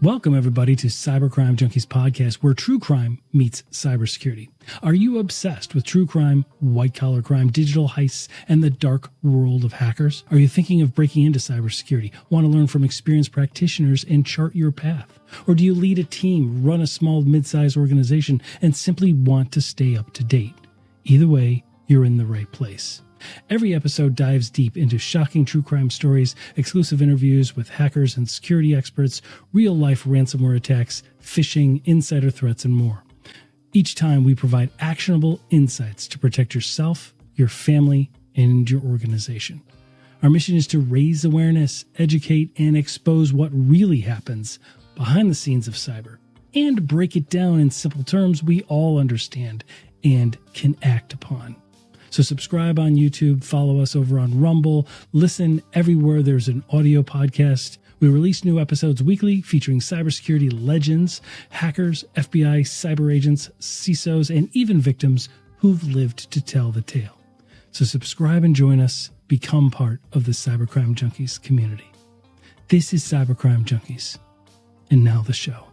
Welcome, everybody, to Cyber Crime Junkies podcast, where true crime meets cybersecurity. Are you obsessed with true crime, white-collar crime, digital heists, and the dark world of hackers? Are you thinking of breaking into cybersecurity, want to learn from experienced practitioners and chart your path? Or do you lead a team, run a small, mid-sized organization, and simply want to stay up to date? Either way, you're in the right place. Every episode dives deep into shocking true crime stories, exclusive interviews with hackers and security experts, real-life ransomware attacks, phishing, insider threats, and more. Each time we provide actionable insights to protect yourself, your family, and your organization. Our mission is to raise awareness, educate, and expose what really happens behind the scenes of cyber, and break it down in simple terms we all understand and can act upon. So subscribe on YouTube, follow us over on Rumble, listen everywhere there's an audio podcast. We release new episodes weekly featuring cybersecurity legends, hackers, FBI, cyber agents, CISOs, and even victims who've lived to tell the tale. So subscribe and join us. Become part of the Cyber Crime Junkies community. This is Cyber Crime Junkies. And now the show.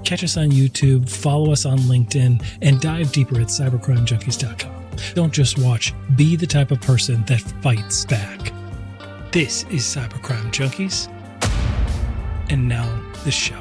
Catch us on YouTube, follow us on LinkedIn, and dive deeper at cybercrimejunkies.com. Don't just watch, be the type of person that fights back. This is Cyber Crime Junkies. And now the show.